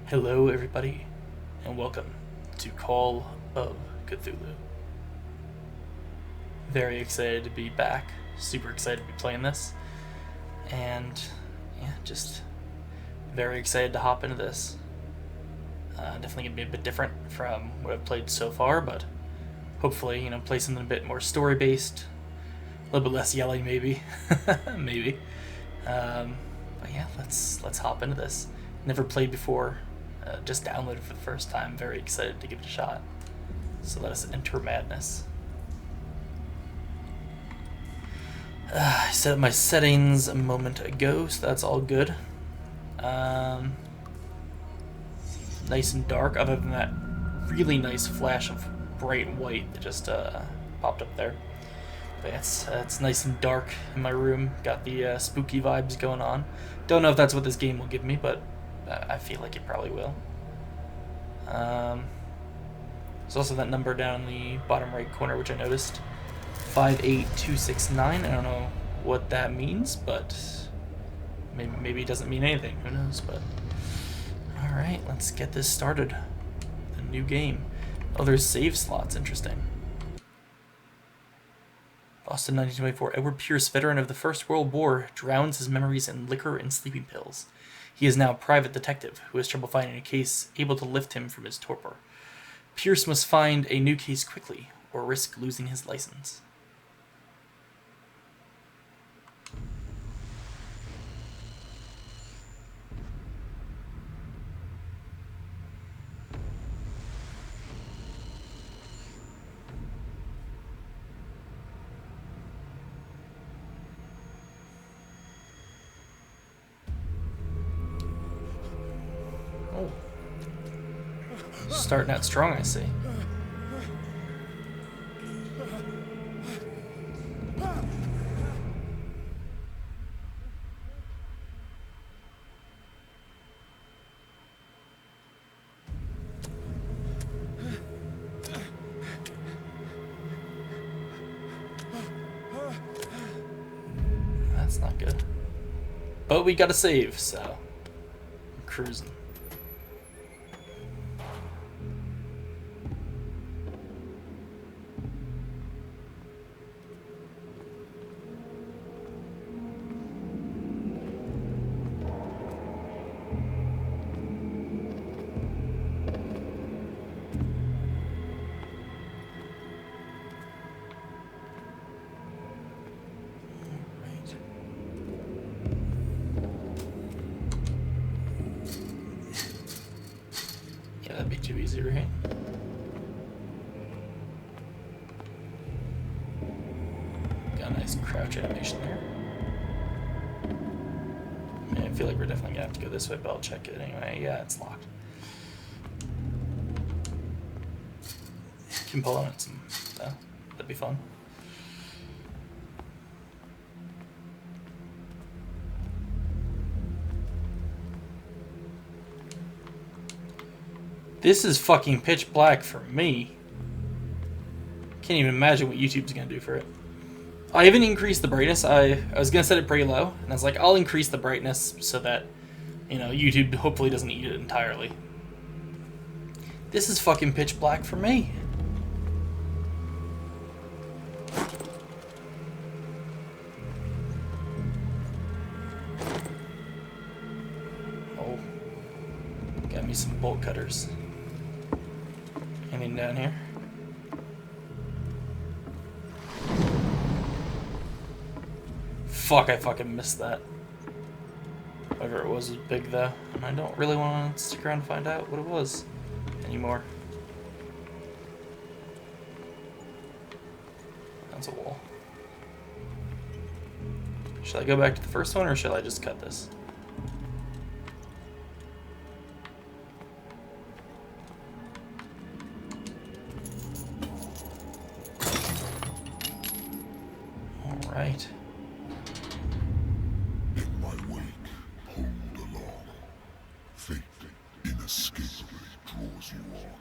Hello, everybody, and welcome to Call of Cthulhu. Very excited to be back, super excited to be playing this, and yeah, just very excited to hop into this. Definitely gonna be a bit different from what I've played so far, but hopefully, play something a bit more story based, a little bit less yelling, maybe, maybe. But yeah, let's hop into this. Never played before. Just downloaded for the first time. Very excited to give it a shot. So let us enter madness. I set up my settings a moment ago, so that's all good. Nice and dark, other than that really nice flash of bright white that just popped up there. But it's nice and dark in my room. Got the spooky vibes going on. Don't know if that's what this game will give me, but I feel like it probably will. There's also that number down in the bottom right corner, which I noticed. 58269. I don't know what that means, but maybe it doesn't mean anything. Who knows? But alright, let's get this started. The new game. Oh, there's save slots. Interesting. Boston, 1924. Edward Pierce, veteran of the First World War, drowns his memories in liquor and sleeping pills. He is now a private detective who has trouble finding a case able to lift him from his torpor. Pierce must find a new case quickly, or risk losing his license. Oh. Starting out strong, I see. That's not good. But we gotta save, so I'm cruising. Yeah, that'd be too easy, right? Got a nice crouch animation there. I feel like we're definitely gonna have to go this way, but I'll check it anyway. Yeah, it's locked. Can pull on it some. That'd be fun. This is fucking pitch black for me. Can't even imagine what YouTube's gonna do for it. I haven't increased the brightness. I was gonna set it pretty low, and I was like, I'll increase the brightness so that, YouTube hopefully doesn't eat it entirely. This is fucking pitch black for me. Oh, got me some bolt cutters. Anything down here? Fuck, I fucking missed that. Whatever it was big though, and I don't really want to stick around to find out what it was anymore. That's a wall. Should I go back to the first one, or should I just cut this? Alright. In my wake, hold along. Fate inescapably draws you on.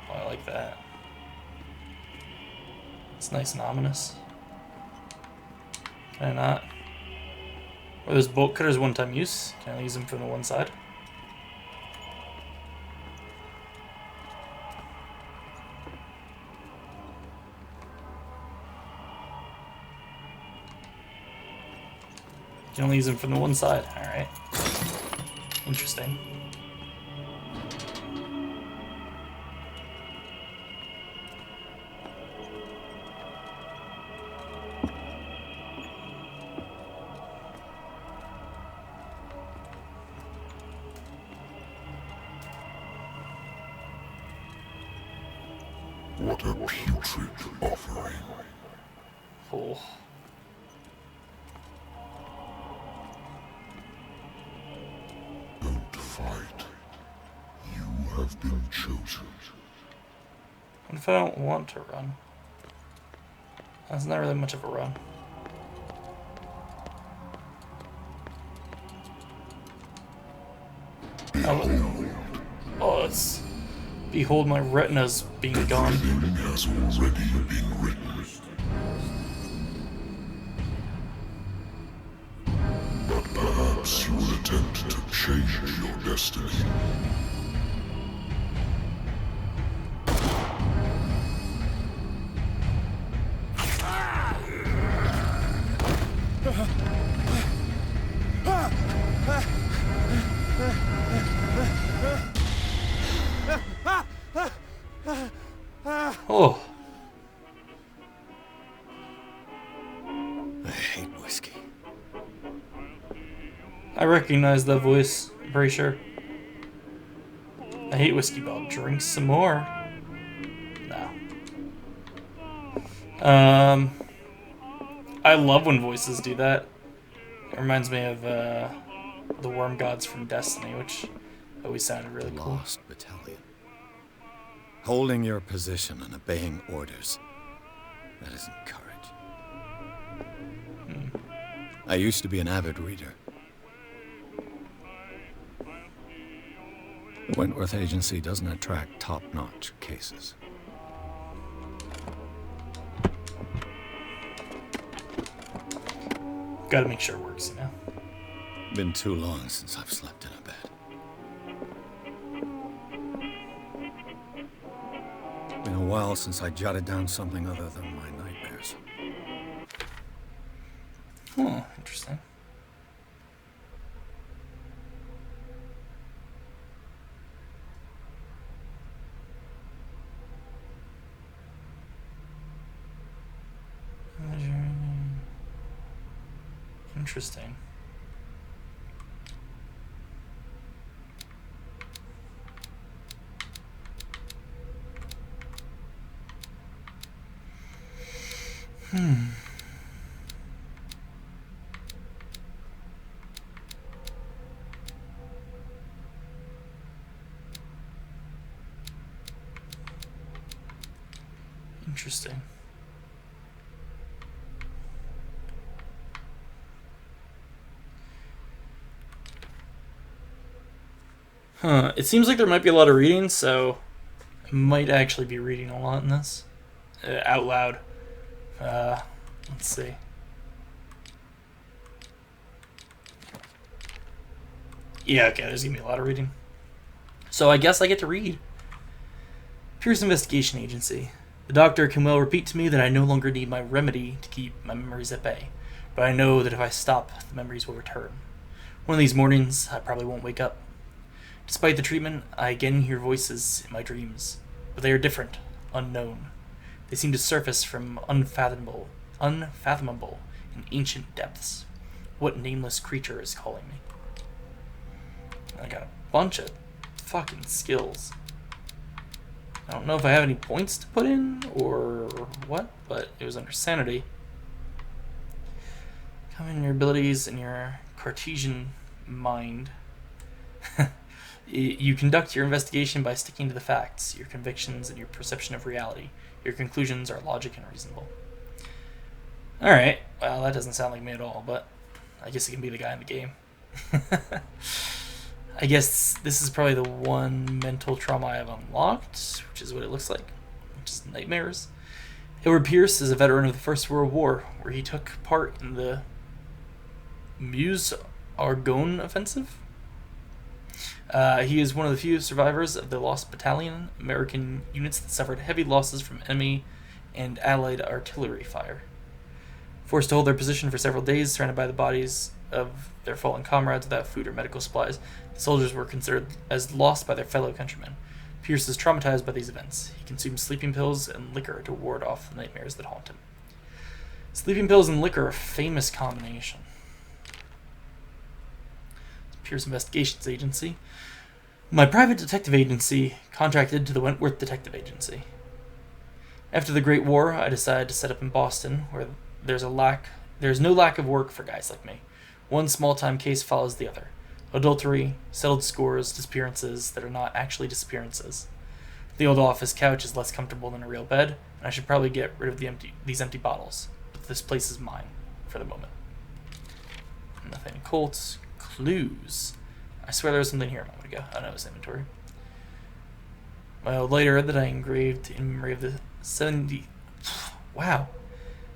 Oh, I like that. It's nice and ominous. Can I not? Or those bolt cutters one-time use. Can I use them from the one side? Can only use them from the one side. Alright. Interesting. What a putrid offering. Oh. Don't fight. You have been chosen. What if I don't want to run? That's not really much of a run. Oh, it's... Behold my retinas being gone. Everything has already been written. But perhaps you will attempt to change your destiny. Oh. I hate whiskey. I recognize that voice, I'm pretty sure. I hate whiskey, but I'll drink some more. No. I love when voices do that. It reminds me of the worm gods from Destiny, which always sounded really cool. Lost battalion. Holding your position and obeying orders. That isn't courage. I used to be an avid reader. The Wentworth Agency doesn't attract top-notch cases. Gotta make sure it works, you know? Been too long since I've slept in a bed. Been a while since I jotted down something other than my nightmares. Oh, interesting. Interesting. Interesting. Huh. It seems like there might be a lot of reading, so I might actually be reading a lot in this. Out loud. Let's see. Yeah, okay, there's gonna be a lot of reading. So I guess I get to read. Pierce Investigation Agency. The doctor can well repeat to me that I no longer need my remedy to keep my memories at bay, but I know that if I stop, the memories will return. One of these mornings, I probably won't wake up. Despite the treatment, I again hear voices in my dreams, but they are different, unknown. They seem to surface from unfathomable in ancient depths. What nameless creature is calling me? I got a bunch of fucking skills. I don't know if I have any points to put in or what, but it was under sanity. Common your abilities and your Cartesian mind. You conduct your investigation by sticking to the facts, your convictions, and your perception of reality. Your conclusions are logic and reasonable. Alright, well, that doesn't sound like me at all, but I guess it can be the guy in the game. I guess this is probably the one mental trauma I have unlocked, which is what it looks like, which is nightmares. Edward Pierce is a veteran of the First World War, where he took part in the Meuse Argonne offensive. He is one of the few survivors of the Lost Battalion, American units that suffered heavy losses from enemy and Allied artillery fire. Forced to hold their position for several days, surrounded by the bodies of their fallen comrades without food or medical supplies, the soldiers were considered as lost by their fellow countrymen. Pierce is traumatized by these events. He consumes sleeping pills and liquor to ward off the nightmares that haunt him. Sleeping pills and liquor, a famous combination. Pierce Investigations Agency. My private detective agency contracted to the Wentworth Detective Agency. After the Great War, I decided to set up in Boston, where there's no lack of work for guys like me. One small-time case follows the other. Adultery, settled scores, disappearances that are not actually disappearances. The old office couch is less comfortable than a real bed, and I should probably get rid of these empty bottles. But this place is mine, for the moment. Nothing. Colts. Clues. I swear there was something here a moment ago. Oh no, it was inventory. My old letter that I engraved in memory of the 70... Wow.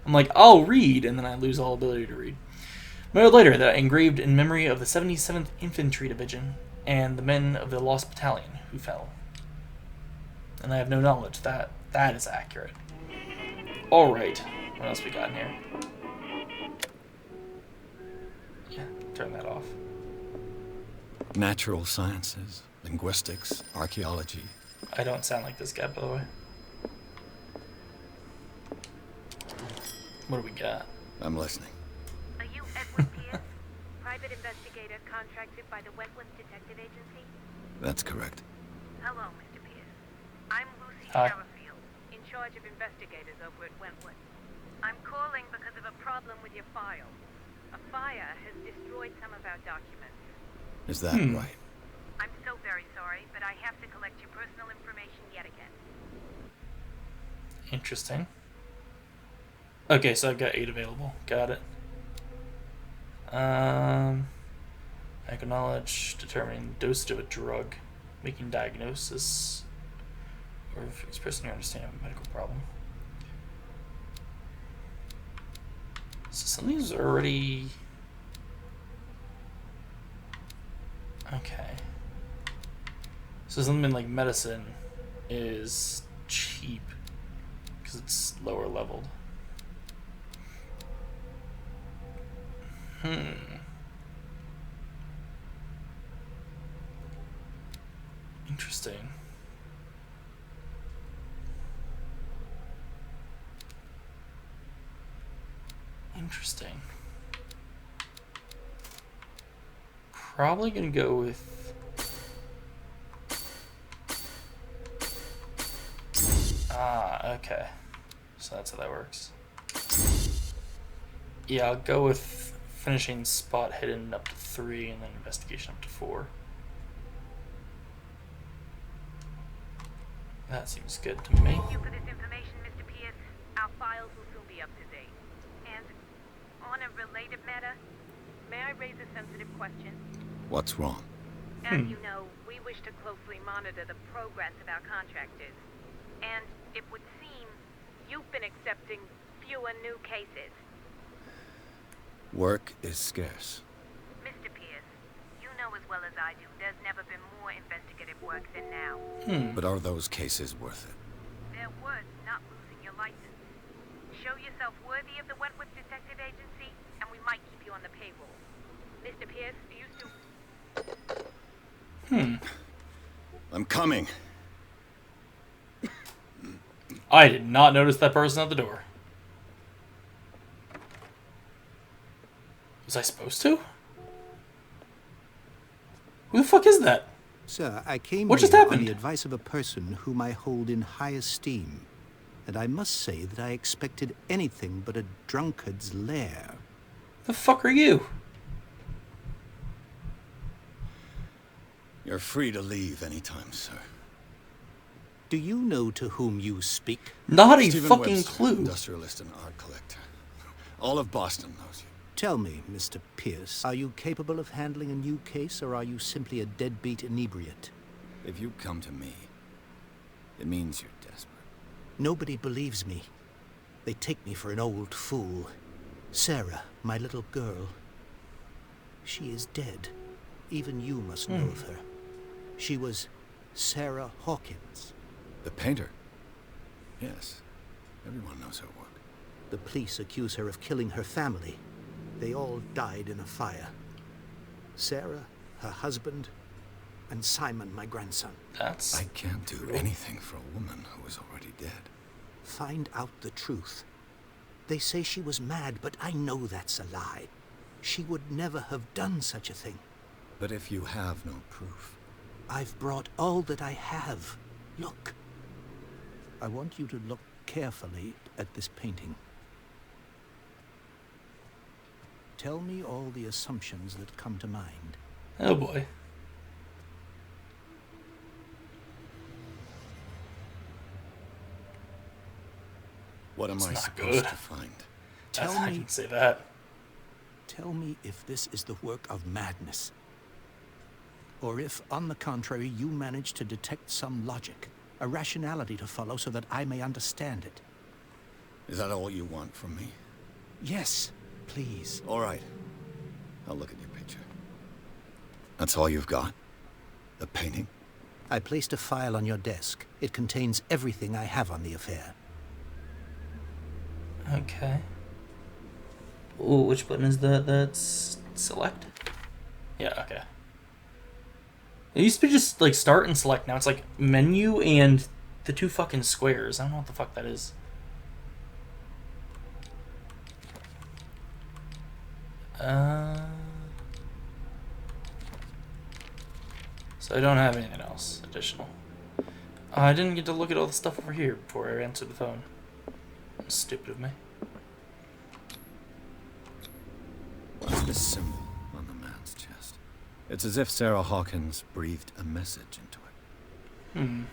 I'm like, I'll read, and then I lose all ability to read. My old letter that I engraved in memory of the 77th Infantry Division and the men of the Lost Battalion who fell. And I have no knowledge that that is accurate. Alright. What else we got in here? Yeah, turn that off. Natural sciences, linguistics, archaeology. I don't sound like this guy, by the way. What do we got? I'm listening. Are you Edward Pierce, private investigator contracted by the Wentworth Detective Agency? That's correct. Hello, Mr. Pierce. I'm Lucy Hi. Sherrifield, in charge of investigators over at Wentworth. I'm calling because of a problem with your file. A fire has destroyed some of our documents. Is that right? I'm so very sorry, but I have to collect your personal information yet again. Interesting. Okay, so I've got 8 available. Got it. Acknowledge determining dosage of a drug, making diagnosis, or expressing your understanding of a medical problem. So some of these are already... Okay. So something like medicine is cheap because it's lower leveled. Interesting. Interesting. Probably gonna go with... okay. So that's how that works. Yeah, I'll go with finishing spot hidden up to 3 and then investigation up to 4. That seems good to me. Thank you for this information, Mr. Pierce. Our files will soon be up to date. And on a related matter, may I raise a sensitive question? What's wrong? As you know, we wish to closely monitor the progress of our contractors. And it would seem you've been accepting fewer new cases. Work is scarce. Mr. Pierce, you know as well as I do, there's never been more investigative work than now. But are those cases worth it? They're worth not losing your license. Show yourself worthy of the Wentworth Detective Agency, and we might keep you on the payroll. Mr. Pierce, do you still... I'm coming. I did not notice that person at the door. Was I supposed to? Who the fuck is that? Sir, I came What just here on happened? the advice of a person whom I hold in high esteem, and I must say that I expected anything but a drunkard's lair. The fuck are you? You're free to leave anytime, sir. Do you know to whom you speak? Not a Stephen fucking Webster, clue. industrialist and art collector. All of Boston knows you. Tell me, Mr. Pierce, are you capable of handling a new case, or are you simply a deadbeat inebriate? If you come to me, it means you're desperate. Nobody believes me. They take me for an old fool. Sarah, my little girl. She is dead. Even you must know of her. She was Sarah Hawkins. The painter? Yes. Everyone knows her work. The police accuse her of killing her family. They all died in a fire. Sarah, her husband, and Simon, my grandson. That's... I can't do anything for a woman who is already dead. Find out the truth. They say she was mad, but I know that's a lie. She would never have done such a thing. But if you have no proof... I've brought all that I have. Look. I want you to look carefully at this painting. Tell me all the assumptions that come to mind. Oh boy. What am It's I not supposed good. to find? I can say that. Tell me if this is the work of madness. Or if, on the contrary, you manage to detect some logic, a rationality to follow so that I may understand it. Is that all you want from me? Yes, please. All right. I'll look at your picture. That's all you've got? The painting? I placed a file on your desk. It contains everything I have on the affair. Okay. Ooh, which button is that? That's select? Yeah, okay. It used to be just like start and select. Now it's like menu and the two fucking squares. I don't know what the fuck that is. So I don't have anything else additional. I didn't get to look at all the stuff over here before I answered the phone. Stupid of me. What's this symbol on the man's chest? It's as if Sarah Hawkins breathed a message into it.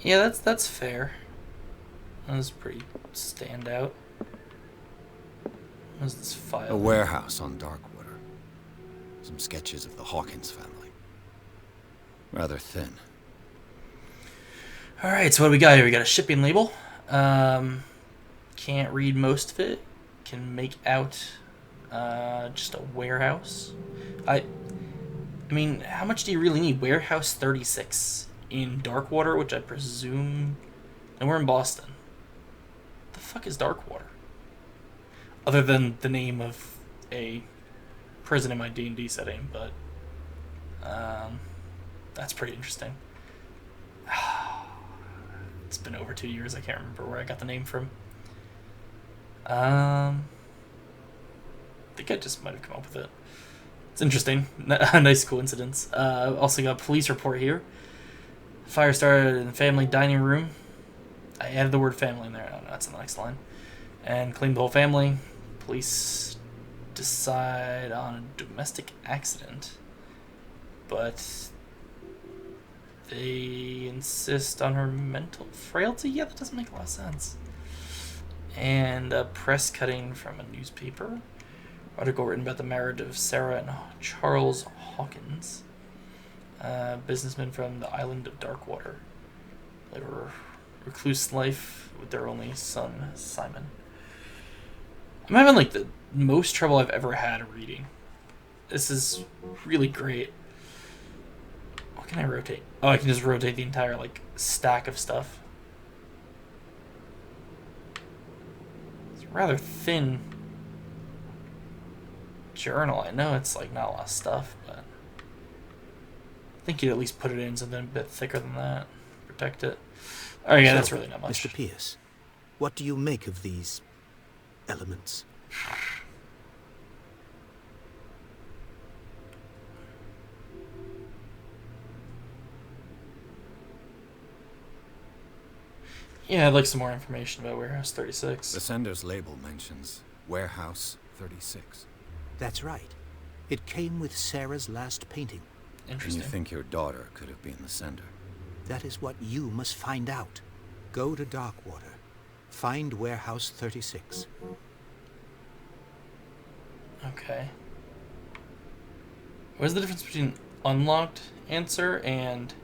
Yeah, that's fair. That's pretty standout. What's this file? A warehouse on Darkwater. Some sketches of the Hawkins family. Rather thin. Alright, so what do we got here? We got a shipping label. Can't read most of it. Can make out just a warehouse. I mean, how much do you really need? Warehouse 36 in Darkwater, which I presume... And we're in Boston. What the fuck is Darkwater? Other than the name of a prison in my D&D setting, but... that's pretty interesting. It's been over 2 years. I can't remember where I got the name from. I think I just might have come up with it. It's interesting. A nice coincidence. Also got a police report here. Fire started in the family dining room. I added the word family in there. Oh, no, that's in the next line. And claimed the whole family. Police decide on a domestic accident. But... they insist on her mental frailty? Yeah, that doesn't make a lot of sense. And a press cutting from a newspaper. Article written about the marriage of Sarah and Charles Hawkins. Businessmen from the island of Darkwater. They were recluse life with their only son, Simon. I'm having like the most trouble I've ever had reading. This is really great. What can I rotate? Oh, I can just rotate the entire like stack of stuff. It's a rather thin journal. I know it's like not a lot of stuff, but I think you'd at least put it in something a bit thicker than that. Protect it. Oh yeah, So, that's really not much. Mr. Pierce, what do you make of these elements? Yeah, I'd like some more information about Warehouse 36. The sender's label mentions Warehouse 36. That's right. It came with Sarah's last painting. And you Interesting. think your daughter could have been the sender? That is what you must find out. Go to Darkwater. Find Warehouse 36. Okay. What's the difference between unlocked answer and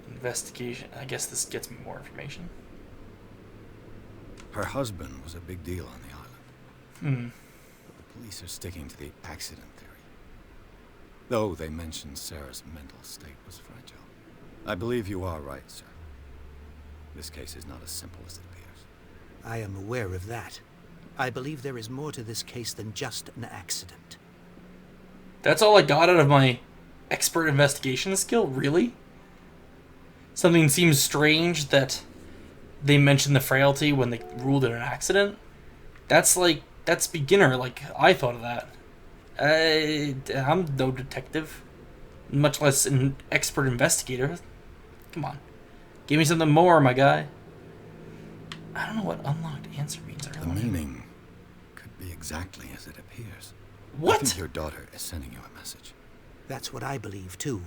investigation? I guess this gets me more information. Her husband was a big deal on the island. But the police are sticking to the accident theory. Though they mentioned Sarah's mental state was fragile. I believe you are right, sir. This case is not as simple as it appears. I am aware of that. I believe there is more to this case than just an accident. That's all I got out of my expert investigation skill? Really? Something seems strange that they mentioned the frailty when they ruled it an accident? That's beginner. Like, I thought of that. I'm no detective. Much less an expert investigator. Come on. Give me something more, my guy. I don't know what unlocked answer means. The meaning could be exactly as it appears. What? I think your daughter is sending you a message. That's what I believe, too.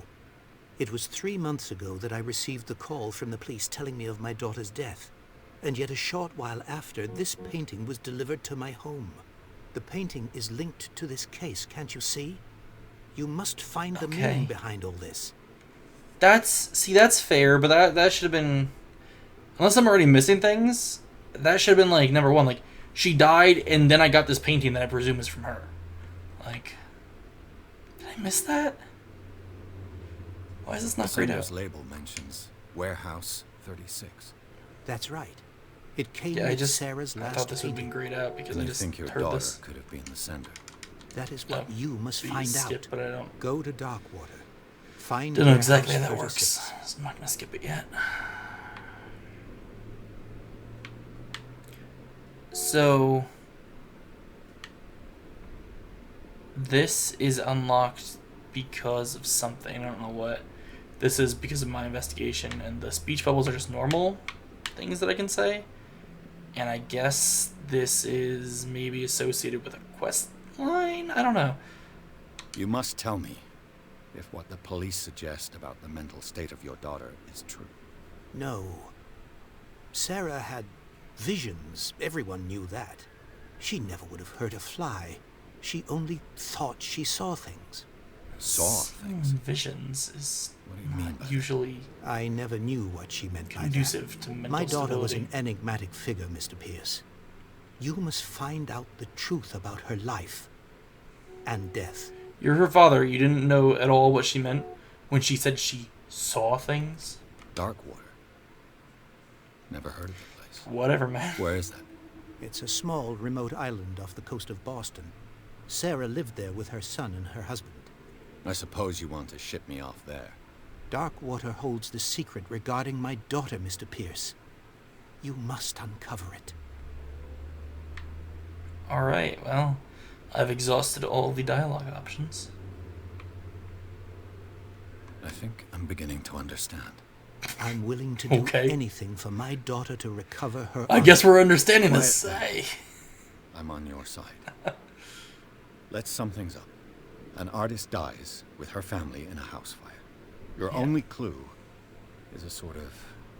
It was 3 months ago that I received the call from the police telling me of my daughter's death. And yet a short while after, this painting was delivered to my home. The painting is linked to this case, can't you see? You must find the meaning behind all this. That's fair, but that should have been... Unless I'm already missing things, that should have been, like, number one. Like, she died, and then I got this painting that I presume is from her. Like, did I miss that? Why is this not grayed out? The label mentions Warehouse 36. That's right. It came Yeah, with Sarah's last I thought this would have been painting. grayed out because I You just think your heard daughter this. could have been the sender? That is what you must Please find skip, out. but I don't. Go to Darkwater. Find Don't know exactly how Warehouse that 36. works. So I'm not gonna skip it yet. So this is unlocked because of something. I don't know what. This is because of my investigation, and the speech bubbles are just normal things that I can say. And I guess this is maybe associated with a quest line? I don't know. You must tell me if what the police suggest about the mental state of your daughter is true. No. Sarah had visions. Everyone knew that. She never would have hurt a fly. She only thought she saw things. Saw things? Visions is What do you mean by that? usually I never knew what she meant by that. conducive to mental My daughter was stability. an enigmatic figure, Mr. Pierce. You must find out the truth about her life and death. You're her father. You didn't know at all what she meant when she said she saw things? Darkwater. Never heard of the place. Whatever, man. Where is that? It's a small, remote island off the coast of Boston. Sarah lived there with her son and her husband. I suppose you want to ship me off there. Darkwater holds the secret regarding my daughter, Mr. Pierce. You must uncover it. Alright, well, I've exhausted all the dialogue options. I think I'm beginning to understand. I'm willing to do Okay. anything for my daughter to recover her I honor. guess we're understanding this. Quiet. Hey. I'm on your side. Let's sum things up. An artist dies with her family in a house fire. Your only clue is a sort of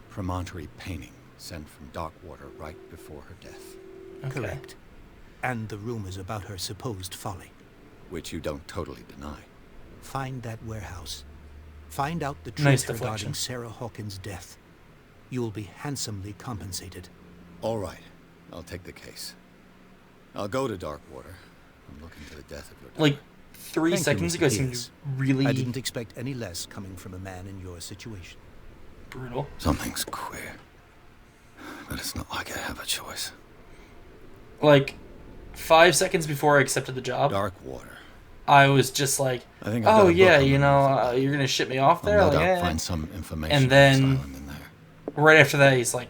promontory painting sent from Darkwater right before her death, Okay. Correct. And the rumors about her supposed folly. which you don't totally deny. Find that warehouse. Find out the Nice truth regarding deflection. Sarah Hawkins' death. You will be handsomely compensated. All right, I'll take the case. I'll go to Darkwater. I'm looking to the death of your daughter. Like, 3 Thank you, seconds Mr. ago seemed Pierce. really I didn't expect any less coming from a man in your situation. brutal. Something's queer. But it's not like I have a choice. Like, 5 seconds before I accepted the job, Darkwater. I was just like, I think I've got oh a book yeah, on you the know, move. you're gonna ship me off I'll there? no Like, doubt eh. find some information And on then- this island in there. Right after that, he's like,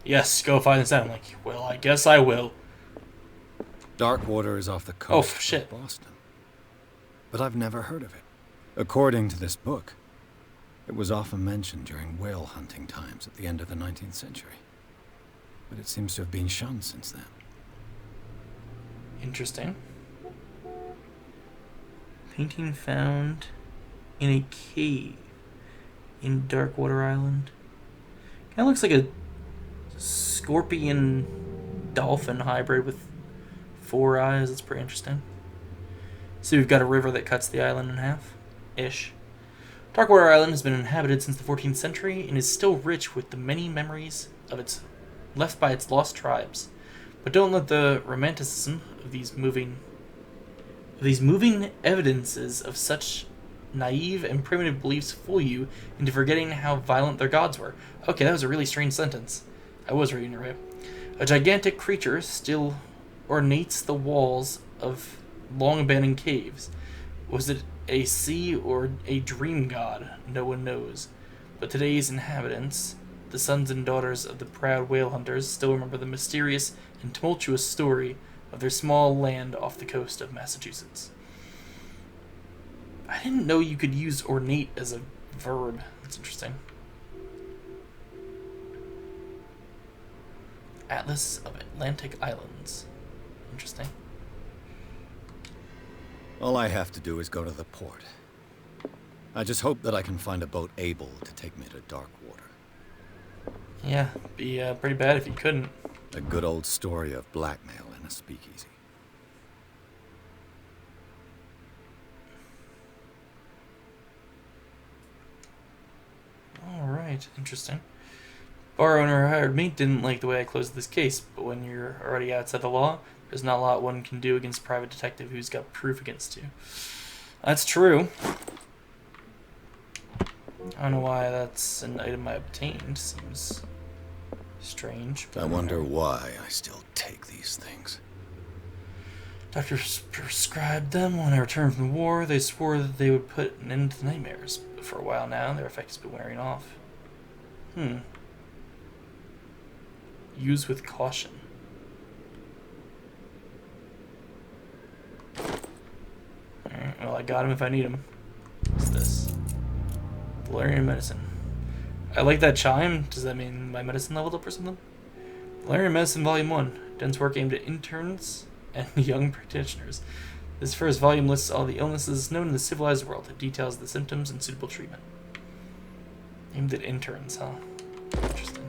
yes, go find this out. I'm like, well, I guess I will. Darkwater is off the Oh, coast shit. of Boston. But I've never heard of it. According to this book, it was often mentioned during whale hunting times at the end of the 19th century. But it seems to have been shunned since then. Interesting. Painting found in a cave in Darkwater Island. Kind of looks like a scorpion dolphin hybrid with 4 eyes. That's pretty interesting. So we've got a river that cuts the island in half, ish. Darkwater Island has been inhabited since the 14th century and is still rich with the many memories of its left by its lost tribes. But don't let the romanticism of these moving These moving evidences of such naive and primitive beliefs fool you into forgetting how violent their gods were. Okay, that was a really strange sentence. I was reading it right. A gigantic creature still ornates the walls of long-abandoned caves. Was it a sea or a dream god? No one knows. But today's inhabitants, the sons and daughters of the proud whale hunters, still remember the mysterious and tumultuous story of their small land off the coast of Massachusetts. I didn't know you could use ornate as a verb. That's interesting. Atlas of Atlantic Islands. Interesting. All I have to do is go to the port. I just hope that I can find a boat able to take me to Darkwater. Yeah, be pretty bad if you couldn't. A good old story of blackmail in a speakeasy. Alright, interesting. Bar owner who hired me didn't like the way I closed this case, but when you're already outside the law, there's not a lot one can do against a private detective who's got proof against you. That's true. I don't know why that's an item I obtained. Seems strange. I wonder why I still take these things. Doctors prescribed them when I returned from the war. They swore that they would put an end to the nightmares, but for a while now, their effect has been wearing off. Use with caution. Alright, well, I got him if I need him. What's this? Valerian medicine. I like that chime. Does that mean my medicine leveled up or something? Valerian Medicine Volume 1. Dense work aimed at interns and young practitioners. This first volume lists all the illnesses known in the civilized world. It details the symptoms and suitable treatment. Aimed at interns, huh? Interesting.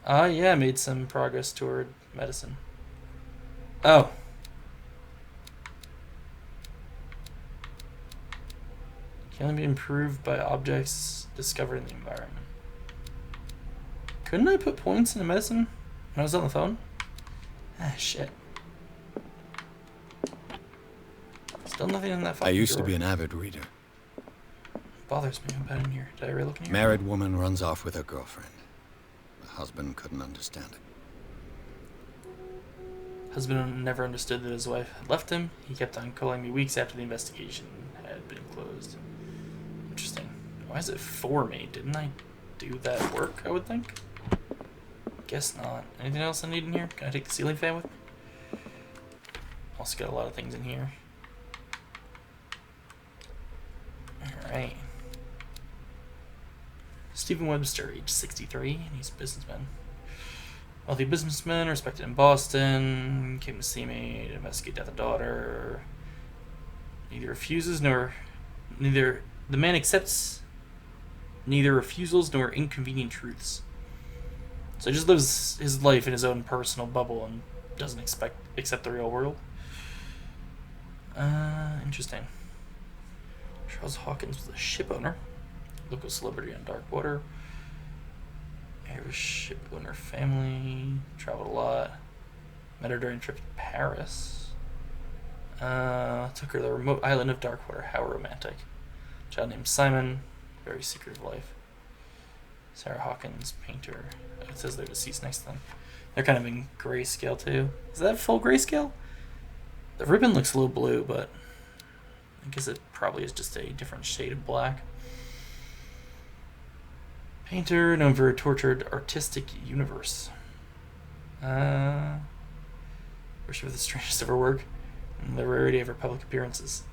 Yeah, I made some progress toward medicine. Oh. Can only be improved by objects discovered in the environment. Couldn't I put points into medicine when I was on the phone? Ah, shit. Still nothing in that fucking I used drawer. to be an avid reader. Bothers me about in here. Did I really look in here? Married woman runs off with her girlfriend. The husband couldn't understand it. Husband never understood that his wife had left him. He kept on calling me weeks after the investigation had been closed. Interesting. Why is it for me? Didn't I do that work, I would think? Guess not. Anything else I need in here? Can I take the ceiling fan with me? Also got a lot of things in here. Alright. Stephen Webster, age 63, and he's a businessman. Wealthy businessman, respected in Boston, came to see me to investigate death of daughter. The man accepts neither refusals nor inconvenient truths. So he just lives his life in his own personal bubble and doesn't accept the real world. Interesting. Charles Hawkins was a ship owner, local celebrity on Darkwater. Irish ship owner family, traveled a lot. Met her during a trip to Paris. Took her to the remote island of Darkwater. How romantic. Child named Simon, very secretive life. Sarah Hawkins, painter. It says they're deceased next to them. They're kind of in grayscale too. Is that full grayscale? The ribbon looks a little blue, but I guess it probably is just a different shade of black. Painter known for a tortured artistic universe. Worship of the strangest of her work and the rarity of her public appearances.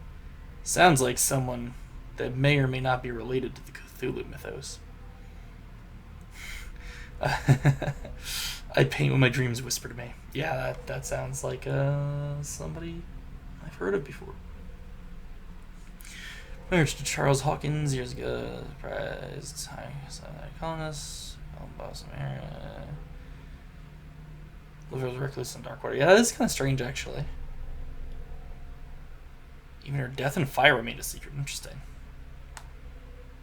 Sounds like someone that may or may not be related to the Cthulhu mythos. I paint when my dreams whisper to me. Yeah, that sounds like somebody I've heard of before. Marriage to Charles Hawkins years ago. Surprised. High colonists. Boston area. Liver was reckless in Darkwater. Yeah, that is kind of strange, actually. Even her death and fire remained a secret. Interesting.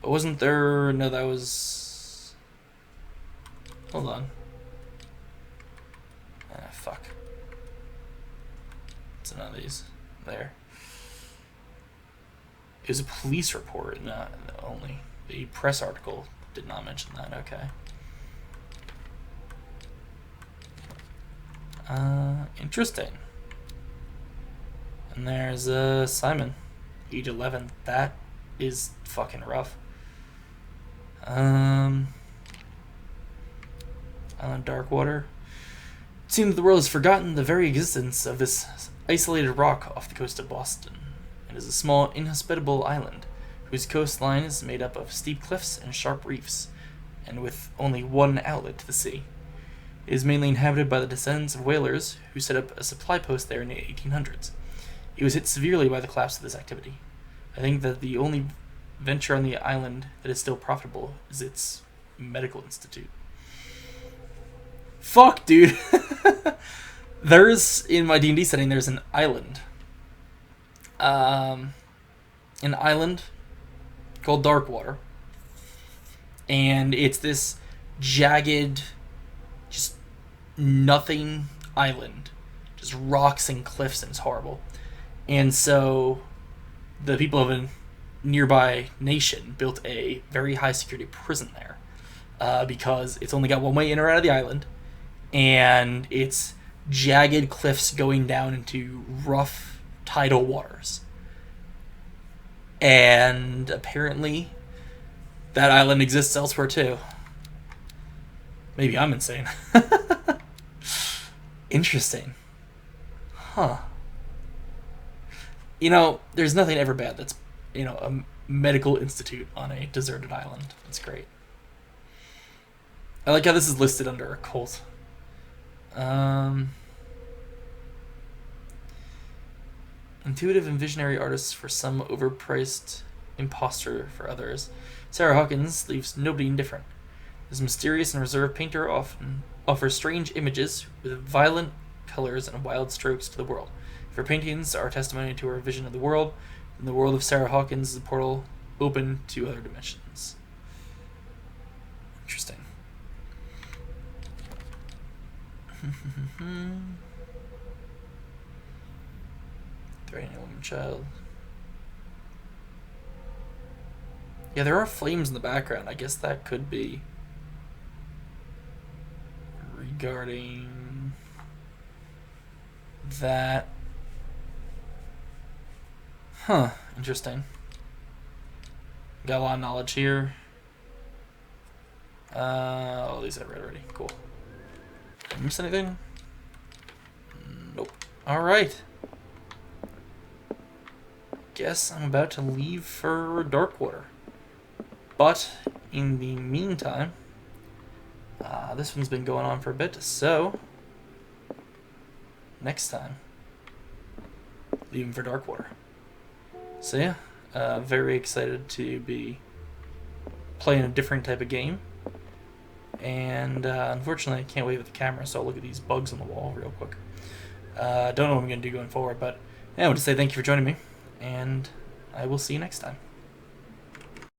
But wasn't there... No, that was... Hold on. Fuck. So none of these there. It was a police report, not only. The press article did not mention that. Okay. Interesting. And there's Simon, age 11. That is fucking rough. Darkwater. It seems that the world has forgotten the very existence of this isolated rock off the coast of Boston. It is a small, inhospitable island, whose coastline is made up of steep cliffs and sharp reefs, and with only one outlet to the sea. It is mainly inhabited by the descendants of whalers, who set up a supply post there in the 1800s. It was hit severely by the collapse of this activity. I think that the only venture on the island that is still profitable is its medical institute. Fuck, dude. There's, in my D&D setting, there's an island. An island called Darkwater. And it's this jagged, just nothing island. Just rocks and cliffs, and it's horrible. And so the people of a nearby nation built a very high security prison there. Because it's only got one way in or out of the island. And it's jagged cliffs going down into rough tidal waters. And apparently that island exists elsewhere too. Maybe I'm insane. Interesting. Huh. You know, there's nothing ever bad that's, you know, a medical institute on a deserted island. That's great. I like how this is listed under a cult. Intuitive and visionary artists for some, overpriced imposter for others. Sarah Hawkins leaves nobody indifferent. This mysterious and reserved painter often offers strange images with violent colors and wild strokes to the world. If her paintings are testimony to her vision of the world, then the world of Sarah Hawkins is a portal open to other dimensions. Interesting. Threatening a woman child. Yeah, there are flames in the background. I guess that could be regarding that. Huh, interesting. Got a lot of knowledge here. All these I've read already. Cool. Did I miss anything? Nope. Alright. Guess I'm about to leave for Darkwater. But, in the meantime, this one's been going on for a bit, so next time, leaving for Darkwater. So yeah, very excited to be playing a different type of game. And unfortunately, I can't wave at the camera, so I'll look at these bugs on the wall real quick. Don't know what I'm going to do going forward, but yeah, I want to say thank you for joining me, and I will see you next time.